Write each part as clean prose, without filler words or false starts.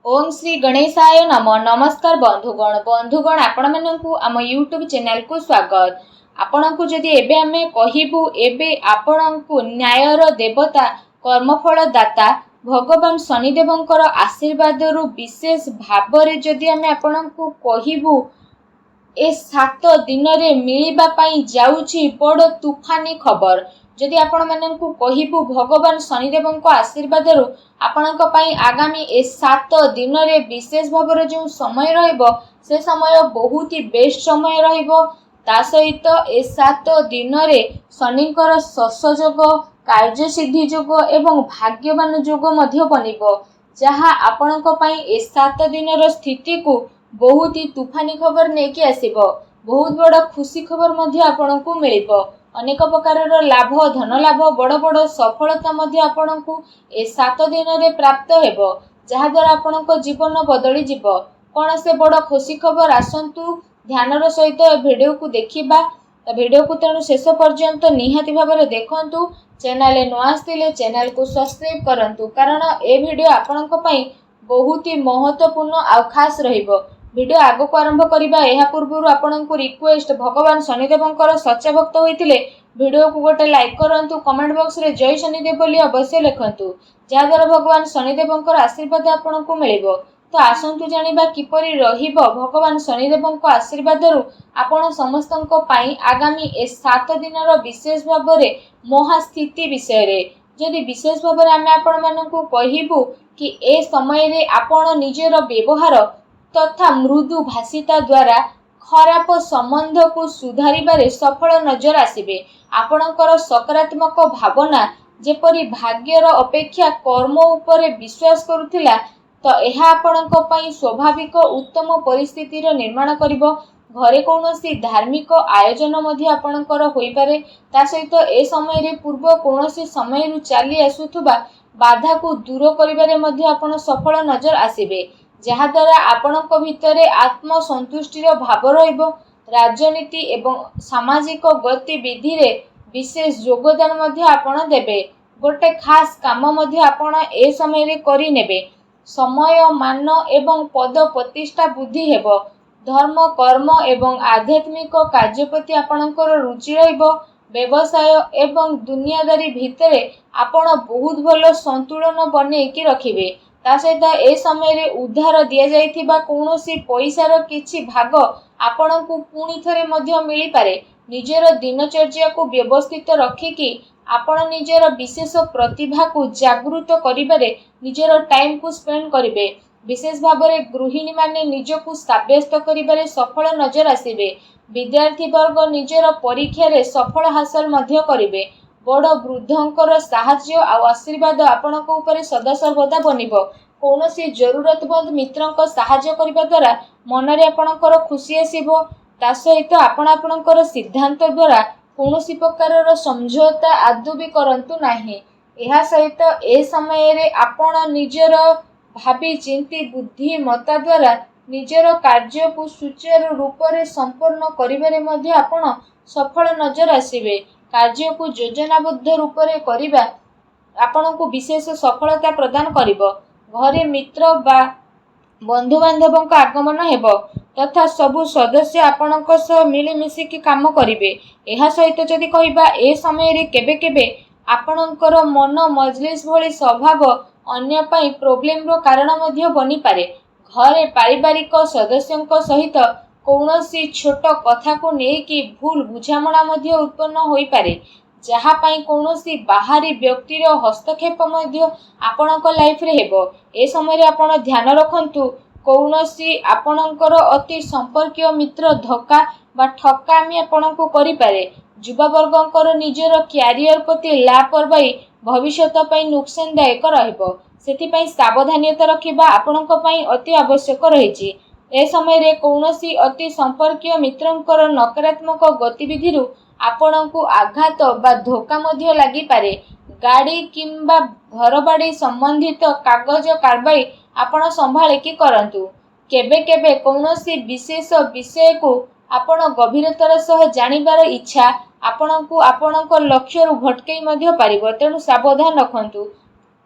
ओम श्री गणेशाय नम नमस्कार बंधुगण आपण मानकु आम यूट्यूब चैनल को स्वागत। आपण को जदि एबे हमें कहिबू एबे आपण को न्यायर देवता कर्मफल दाता भगवान शनिदेवंकर आशीर्वाद रु विशेष भाव रे जदि हमें आपण को कहिबू ए 7 दिन रे मिलिबा पई जाउछि बड़ तूफानी खबर। जदि आपण मानकु कहिबू भगवान शनिदेवंक आशीर्वाद रु आपणक पई आगामी ए 7 दिन रे विशेष भाव रे जो समय रहइबो से समय बहुत ही बेस्ट समय रहइबो। ता सहित ए 7 दिन रे शनिकर शश जोग कार्य सिद्धि जोग एवं भाग्यवान जोग मध्य बनिबो, जहा आपणक पई ए 7 दिन रो स्थिति को बहुत ही तूफानी खबर नेकी आसीबो। बहुत बड़ खुशी खबर मध्य आपणकु मिलिबो। अनेक प्रकार लाभ धन लाभ बड़ बड़ सफलता मध्य आपणकु ए 7 दिन रे प्राप्त हेबो, जहा द्वारा आपणक जीवन बदली जिवो। कोन से बड़ खुशी खबर आसंतु ध्यानर सहित वीडियो को देखिबा। वीडियो को तेणु शेष पर्यंत निहाती भाबरे देखंतु। चैनल नुआ आस्तिले चैनल को सब्सक्राइब करंतु, कारण ए वीडियो आपणक पई बहुत ही महत्वपूर्ण आ खास रहिबो। वीडियो आगो को आरंभ करिबा एहा पूर्वरु आपनकु रिक्वेस्ट, भगवान शनिदेवंकर सच्चा भक्त होइतिले वीडियो को गोटे लाइक करंतु, कमेंट बॉक्स रे जय शनिदेव बोली अवश्य लिखंतु, जा द्वारा भगवान शनिदेवंकर आशीर्वाद आपनकु मिलिबो। तो आसंतु जानिबा किपरि रहिबो भगवान शनिदेवंक आशीर्वाद रु आपण समस्तंक पई आगामी ए 7 दिनर विशेष भाबरे महास्थिति विषय रे। जदि विशेष भाबरे आमे आपण मानकु कहिबू कि ए समय रे आपण निजेर व्यवहार तथा मृदु भाषिता द्वारा खराब संबंध को सुधारिबारे सफल नजर आसिबे। आपणकर सकारात्मक भावना जेपरि भाग्यर अपेक्षा कर्म उपरे विश्वास करुथिला, तो एहा आपणक पई स्वाभाविक उत्तम परिस्थितिर निर्माण करिवो। घरे कौनसी धार्मिक आयोजन मध्य आपणकर होई पारे। ता सहित ए समय रे पूर्व कौनसी समय रु चाली आसुथुबा बाधा को दूर करिबारे मध्य आपण सफल नजर आसिबे, जहा द्वारा आपणक भितरे आत्मसंतुष्टिर भाव रहिबो। राजनीति एवं सामाजिक गतिविधि रे विशेष योगदान मध्य आपण देबे। गोटे खास काम मध्य आपण ए समय रे करि नेबे। समय मान एवं पद प्रतिष्ठा बुद्धि हेबो। धर्म कर्म एवं आध्यात्मिक कार्य प्रति आपणकर रुचि रहिबो। व्यवसाय एवं दुनियादारी भितरे आपण बहुत भलो संतुलन बने कि रखिबे। ता सहित ए समय रे उद्धार दिया जाइथिबा कौनसी पैसार किछि भाग आपणकु पुणी थरे मध्य मिली पारे। निजर दिनचर्या को व्यवस्थित रखिकी आपण निजर विशेष प्रतिभा को जागृत करिबारे निजर टाइम को स्पेंड करिवे। विशेष भाबरे गृहिणी माने निजकु साब्यस्त करिबारे सफल नजर आसिबे। विद्यार्थी वर्ग निजर परीक्षा रे सफल हासिल मध्य करिवे। बड़ वृद्धंकर साहाय्य आ आशीर्वाद आपणक उपरे सदा सर्वदा बनिबो। कौनसी जरूरतमंद मित्रंक साहाय्य करिबा द्वारा मनरे आपणकर खुशी आसीबो। ता सहित आपणकर सिद्धांत द्वारा कौनसी प्रकारर समझौता आदौ भी करंतु नाही। एहा सहित ए समय रे आपण निजर भाबी चिंती बुद्धिमत्ता द्वारा निजर कार्य को सुचारू रूप रे संपूर्ण करिबारे मध्य आपण सफल नजर आसीबे। कार्य को योजनाबद्ध रूप रे करिबा आपणकु विशेष सफलता प्रदान करिवो। घरे मित्र बा बंधु बांधवों का आगमन हेबो तथा सबु सदस्य आपणक सह मिली मिसिकी काम करिवे। एहा सहित जदि कहिबा ए समय रे केबे केबे आपणकर मन मजलिस भली स्वभाव अन्य पई प्रॉब्लम रो कारण मध्य बनी पारे। घरे पारिवारिक सदस्यंक सहित कौनसी छोट कथा को नेकी भूल बुझामणा मध्य उत्पन्न होई पारे, जहा पई कौनसी बाहरी व्यक्तिर हस्तक्षेप मध्य आपणक लाइफ रे हेबो। ए समय रे आपण ध्यान रखंतु कौनसी आपणकर अति संपर्कीय मित्र धोखा बा ठकामी आपणको करि पारे। युवा वर्गंकर निजर कैरियर प्रति लापरवाही भविष्यत पई नुकसानदायक रहइबो। सेति पई सावधानता रखिबा आपणक पई अति आवश्यक रहिछि। ए समय रे कौनसी अति संपर्कीय मित्रंकर नकारात्मक गतिविधि रु आपणको आघात बा धोखा मध्य लागि पारे। गाड़ी किंबा घर बाड़ी संबंधित कागज कारबाई आपण संभाळे कि करंतु। केबे केबे कौनसी विशेष विषय को आपण गभीरतार सह जानिबार इच्छा आपणकु आपणक लक्ष्य रु भटकई मध्य पारिबो, तेणु सावधान रखंतु।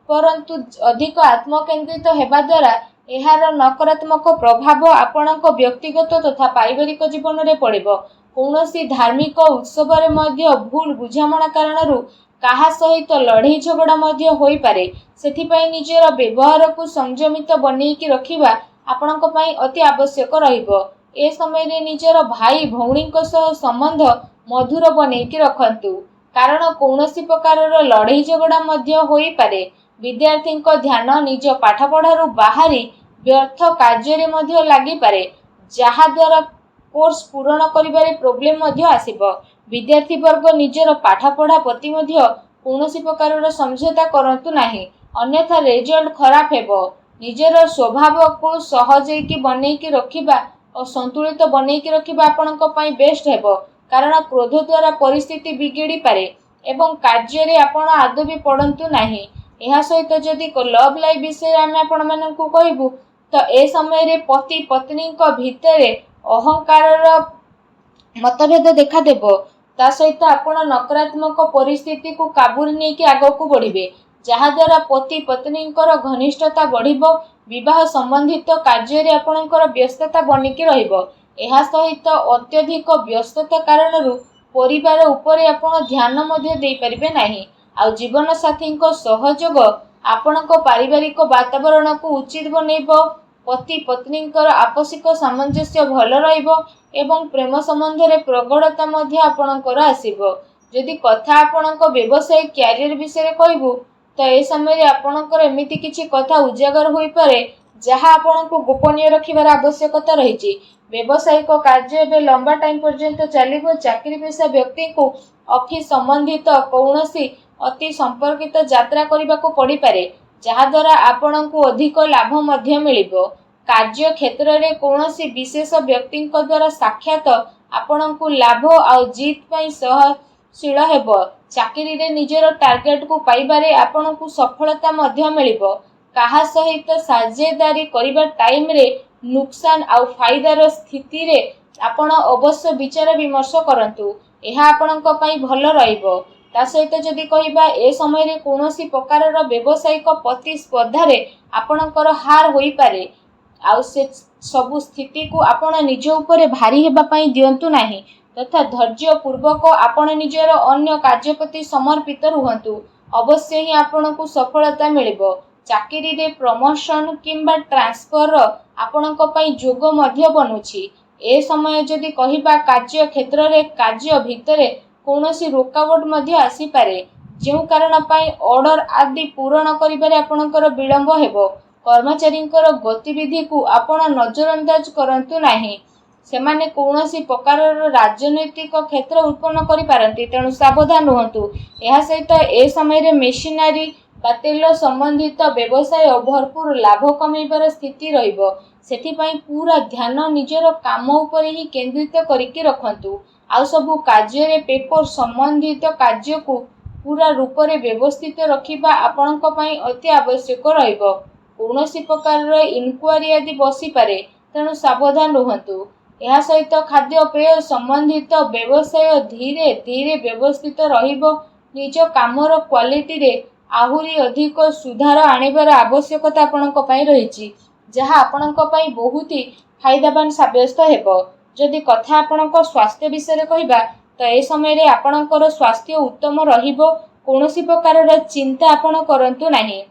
परंतु अधिक आत्मकेंद्रित हेबा द्वारा एहार नकारात्मक प्रभाव आपणक व्यक्तिगत तथा पारिवारिक जीवन में पड़िबो। कौनसी धार्मिक उत्सव रे मध्य भूल बुझामणा कारणरू काहा सहित लड़ाई झगड़ा मध्य होई पारे। सेथिपाई निजर व्यवहार को संयमित बनैकी रखिबा आपणक पई अति आवश्यक रहिबो। ए समय रे निजर भाई भौणीक सह संबंध मधुर बनैकी रखंतु, कारण कौनसी प्रकारर लड़ाई झगड़ा मध्य होई पारे। विद्यार्थी ध्यान निज पाठपढ़ारू बाहरी व्यर्थ कार्य मध्य लगी पारे, जहा द्वारा कोर्स पूरण करिबारे प्रोब्लेम मध्य आसीबो। विद्यार्थी वर्ग निजर पाठपढ़ा प्रति मध्य कौनसी प्रकारर समझौता करंतु नाही, अन्यथा रिजल्ट खराब हेबो। निजर स्वभाव को सहजैकी बनैकी रखिबा और संतुलित बनैकी रखिबा आपणक पई बेस्ट हेबो, कारण क्रोध द्वारा परिस्थिति बिगड़ी पारे एवं कार्य रे आपण आदौ भी पड़ंतु नाही। एहा सहित जदि लव लाइफ विषय आमे आपण मानकु कहबू तो ए समय रे पति पत्नी को भितरे अहंकार मतभेद देखा देबो। ता सहित आपण नकारात्मक परिस्थिति को काबू नहीं कि आगो को बढ़िबे, जहा द्वारा पति पत्नी घनिष्ठता बढ़िबो। विवाह संबंधित कार्य रे आपणकर व्यस्तता बनिकी रहिबो। एहा सहित अत्यधिक व्यस्तता कारणरू परिवार उपरे आपण ध्यान मध्य देई परिबे नाही। आ जीवन साथी को सहयोग आपणक पारिवारिक वातावरण को उचित बनैबो। पति पत्नी आपसिक सामंजस्य भल रहिबो एवं प्रेम संबंध रे प्रगढ़ता मध्य आपणकर आसीबो। जदि कथा आपणक व्यवसाय कैरियर विषय कहबू तो ए समय रे आपणकर एमिति किछि कथा उजागर होई पारे, जहा आपणको गोपनीय रखिबार आवश्यकता रहिछि। व्यवसायिक कार्य एवं लंबा टाइम पर्यंत चलिबो। चाकरी पेशा व्यक्ति को ऑफिस संबंधित कौनसी अति संपर्कित यात्रा करबाको पड़ी पारे, जहा द्वारा आपणको अधिक लाभ मध्य मिलिबो। कार्य क्षेत्र रे कौनसी विशेष व्यक्ति द्वारा साक्षात आपणको लाभ आ जीत पई सहशील हेबो। चाकरी रे निजर टार्गेट को पाइबारे आपणको सफलता मध्य मिलिबो। काहा सहित साझेदारी करिबा टाइम रे नुकसान आ फायदार स्थिति रे आपण अवश्य विचार विमर्श करंतु, एहा आपणक पई भल रहिबो। ता सहित जदि कहिबा ए समय रे कौनसी प्रकारर व्यवसायिक प्रतिस्पर्धा रे आपणकर हार होई पारे, आ से सबु स्थिति को आपण निज उपरे भारी हेबा पई दियंतु नाही, तथा धैर्य पूर्वक आपण निजर अन्य कार्य प्रति समर्पित रुहंतु। अवश्य ही आपणको सफलता मिलिबो। चाकरी रे प्रमोशन किंबा ट्रांसफर आपणक पई जोग मध्य बनुछि। ए समय जदि कहिबा कार्य क्षेत्र रे कार्य भितरे कौनसी रुकावट मध्य आसी पारे, जेउ कारण पई ऑर्डर आदि पूरण करिबारे आपणकर विलंब हेबो। कर्मचारींकर गतिविधि को आपण नजरअंदाज करंतु नाही, सेमाने कौनसी प्रकारर राजनैतिक क्षेत्र उत्पन्न करि पारंती, तेणु सावधान रुहंतु। एहा सहित ए समय रे मेशिनरी बा तेल संबंधित व्यवसाय भरपूर लाभ कमैबार स्थिति रहिबो। सेथिपाई पूरा ध्यान निजर काम उपरे ही केंद्रित करिके रखंतु। आ सबु कार्य रे पेपर संबंधित कार्य को पूरा रूप रे व्यवस्थित रखिबा आपणक पई अति आवश्यक रहिबो। कौनसी प्रकारर इनक्वारी आदि बसी पारे, तेणु सावधान रुहंतु। एहा सहित खाद्य पेय संबंधित व्यवसाय धीरे धीरे व्यवस्थित रहिबो। निज कामर क्वालिटी रे आहुरी अधिक सुधार आनिबार आवश्यकता आपणक पई रहिछि, जहा आपणक पई बहुत ही फायदावान साब्यस्त हेबो। जदि कथा आपणक स्वास्थ्य विषय कहिबा तो ए समय रे आपणकर स्वास्थ्य उत्तम रहिबो। कौनसी प्रकारर चिंता आपण करंतु नाही।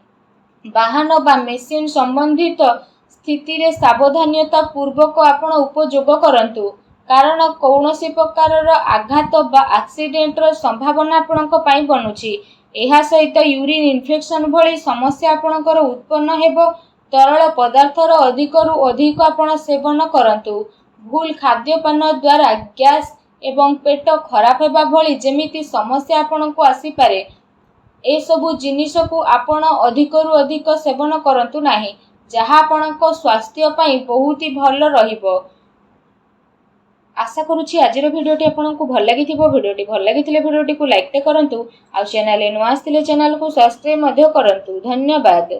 वाहन बा मेसिन संबंधित स्थिति रे सावधानता पूर्वक आपण उपयोग करंतु, कारण कौनसी प्रकारर आघात बा एक्सीडेंट र संभावना आपणक पई बनुछि। एहा सहित यूरिन इन्फेक्शन भली समस्या आपणकर उत्पन्न हेबो। तरल पदार्थर अधिकरू अधिक आपण सेवन करंतु। भूल खाद्यपान द्वारा गैस एवं पेट खराब हेबा भली जेमिति समस्या आपणको आसी पारे, ए सबु जिनिस को आपण अधिकरू अधिक सेवन करंतु नाही, जहा आपणको स्वास्थ्य पई बहुत ही भल रहिबो। आशा करूछि आजिर भिडियोटी आपनको भल लागिथिबो। भिडियोटी भल लागिथिले भिडियोटी को लाइक ते करंतु, आ चैनल नुआ आस्थिले चैनल को सब्सक्राइब मध्य करंतु। धन्यवाद।